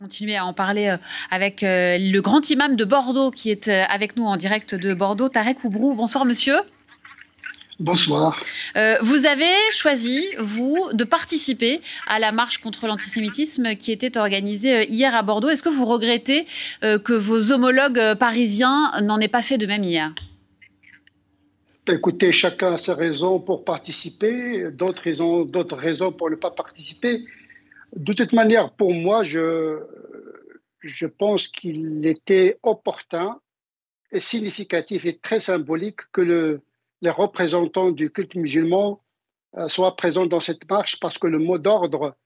Continuer à en parler avec le grand imam de Bordeaux qui est avec nous en direct de Bordeaux, Tarek Oubrou. Bonsoir monsieur. Bonsoir. Vous avez choisi, vous, de participer à la marche contre l'antisémitisme qui était organisée hier à Bordeaux. Est-ce que vous regrettez que vos homologues parisiens n'en aient pas fait de même hier? Écoutez, chacun a ses raisons pour participer, d'autres raisons pour ne pas participer. De toute manière, pour moi, je pense qu'il était opportun et significatif et très symbolique que les représentants du culte musulman soient présents dans cette marche parce que le mot d'ordre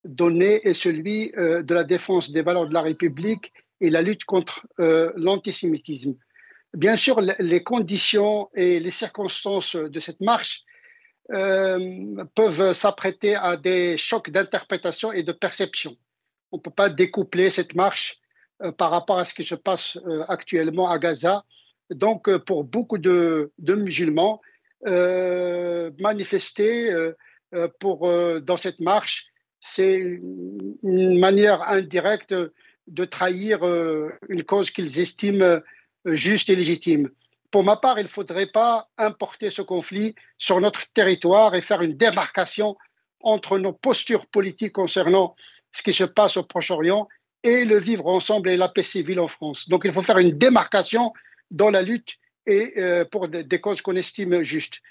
donné est celui de la défense des valeurs de la République et la lutte contre l'antisémitisme. Bien sûr, les conditions et les circonstances de cette marche peuvent s'apprêter à des chocs d'interprétation et de perception. On ne peut pas découpler cette marche par rapport à ce qui se passe actuellement à Gaza. Donc, pour beaucoup de musulmans, manifester dans cette marche, c'est une manière indirecte de trahir une cause qu'ils estiment juste et légitime. Pour ma part, il ne faudrait pas importer ce conflit sur notre territoire et faire une démarcation entre nos postures politiques concernant ce qui se passe au Proche-Orient et le vivre ensemble et la paix civile en France. Donc il faut faire une démarcation dans la lutte et pour des causes qu'on estime justes.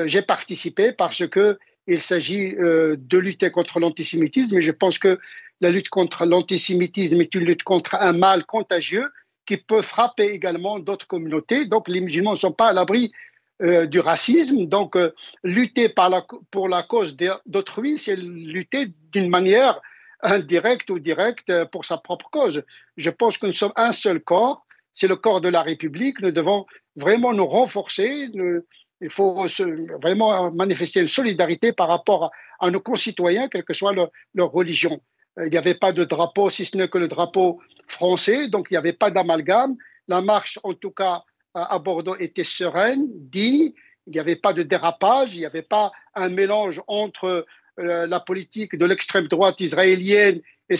J'ai participé parce qu'il s'agit de lutter contre l'antisémitisme et je pense que la lutte contre l'antisémitisme est une lutte contre un mal contagieux qui peut frapper également d'autres communautés. Donc, les musulmans ne sont pas à l'abri du racisme. Donc, lutter pour la cause d'autrui, c'est lutter d'une manière indirecte ou directe pour sa propre cause. Je pense que nous sommes un seul corps, c'est le corps de la République. Nous devons vraiment nous renforcer. Il faut vraiment manifester une solidarité par rapport à nos concitoyens, quelle que soit leur religion. Il n'y avait pas de drapeau, si ce n'est que le drapeau français, donc il n'y avait pas d'amalgame. La marche, en tout cas, à Bordeaux était sereine, digne. Il n'y avait pas de dérapage, il n'y avait pas un mélange entre la politique de l'extrême droite israélienne et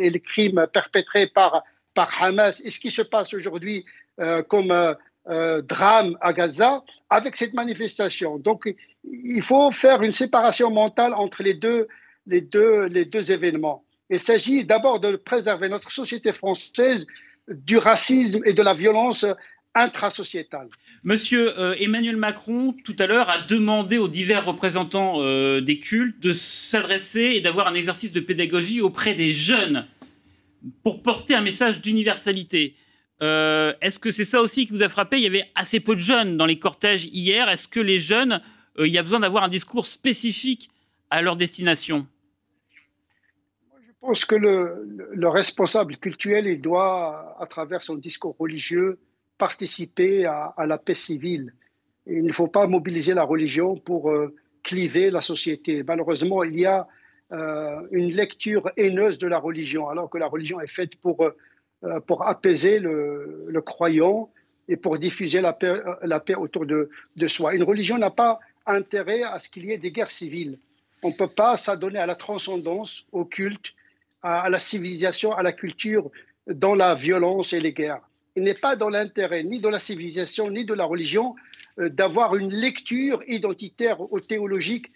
les crimes perpétrés par Hamas et ce qui se passe aujourd'hui comme drame à Gaza avec cette manifestation. Donc, il faut faire une séparation mentale entre les deux événements. Il s'agit d'abord de préserver notre société française du racisme et de la violence intrasociétale. Monsieur Emmanuel Macron, tout à l'heure, a demandé aux divers représentants des cultes de s'adresser et d'avoir un exercice de pédagogie auprès des jeunes pour porter un message d'universalité. Est-ce que c'est ça aussi qui vous a frappé? Il y avait assez peu de jeunes dans les cortèges hier. Est-ce que les jeunes, il y a besoin d'avoir un discours spécifique à leur destination? Je pense que le responsable cultuel, il doit, à travers son discours religieux, participer à la paix civile. Et il ne faut pas mobiliser la religion pour cliver la société. Malheureusement, il y a une lecture haineuse de la religion, alors que la religion est faite pour apaiser le croyant et pour diffuser la paix autour de soi. Une religion n'a pas intérêt à ce qu'il y ait des guerres civiles. On ne peut pas s'adonner à la transcendance, au culte, à la civilisation, à la culture, dans la violence et les guerres. Il n'est pas dans l'intérêt ni de la civilisation ni de la religion d'avoir une lecture identitaire ou théologique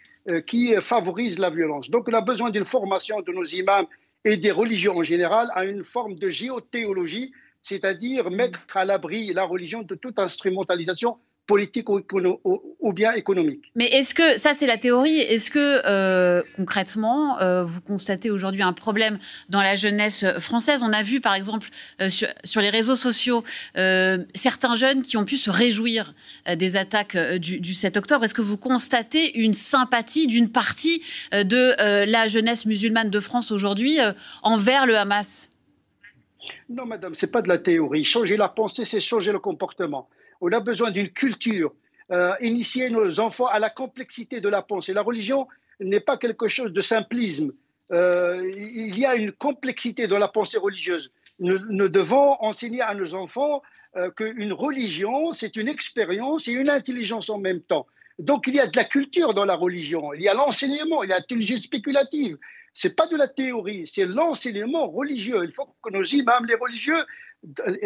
qui favorise la violence. Donc on a besoin d'une formation de nos imams et des religions en général à une forme de géothéologie, c'est-à-dire mettre à l'abri la religion de toute instrumentalisation politique ou bien économique. Mais est-ce que, ça c'est la théorie, est-ce que concrètement, vous constatez aujourd'hui un problème dans la jeunesse française? On a vu par exemple sur les réseaux sociaux certains jeunes qui ont pu se réjouir des attaques du 7 octobre. Est-ce que vous constatez une sympathie d'une partie de la jeunesse musulmane de France aujourd'hui envers le Hamas? Non madame, ce n'est pas de la théorie. Changer la pensée, c'est changer le comportement. On a besoin d'une culture, initier nos enfants à la complexité de la pensée. La religion n'est pas quelque chose de simplisme. Il y a une complexité dans la pensée religieuse. Nous devons enseigner à nos enfants qu'une religion, c'est une expérience et une intelligence en même temps. Donc il y a de la culture dans la religion, il y a l'enseignement, il y a l'intelligence spéculative. C'est pas de la théorie, c'est l'enseignement religieux. Il faut que nos imams, les religieux,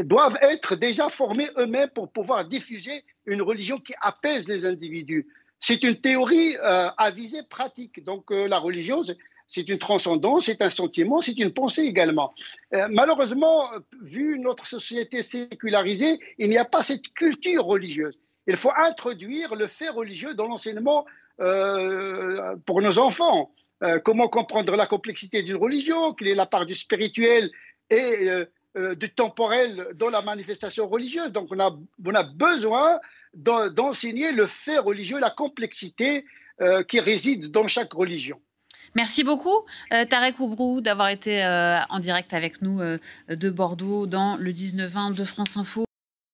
doivent être déjà formés eux-mêmes pour pouvoir diffuser une religion qui apaise les individus. C'est une théorie à visée pratique. Donc la religion, c'est une transcendance, c'est un sentiment, c'est une pensée également. Malheureusement, vu notre société sécularisée, il n'y a pas cette culture religieuse. Il faut introduire le fait religieux dans l'enseignement pour nos enfants. Comment comprendre la complexité d'une religion, quelle est la part du spirituel et du temporel dans la manifestation religieuse. Donc on a besoin d'enseigner le fait religieux, la complexité qui réside dans chaque religion. Merci beaucoup, Tarek Oubrou, d'avoir été en direct avec nous de Bordeaux dans le 19-20 de France Info.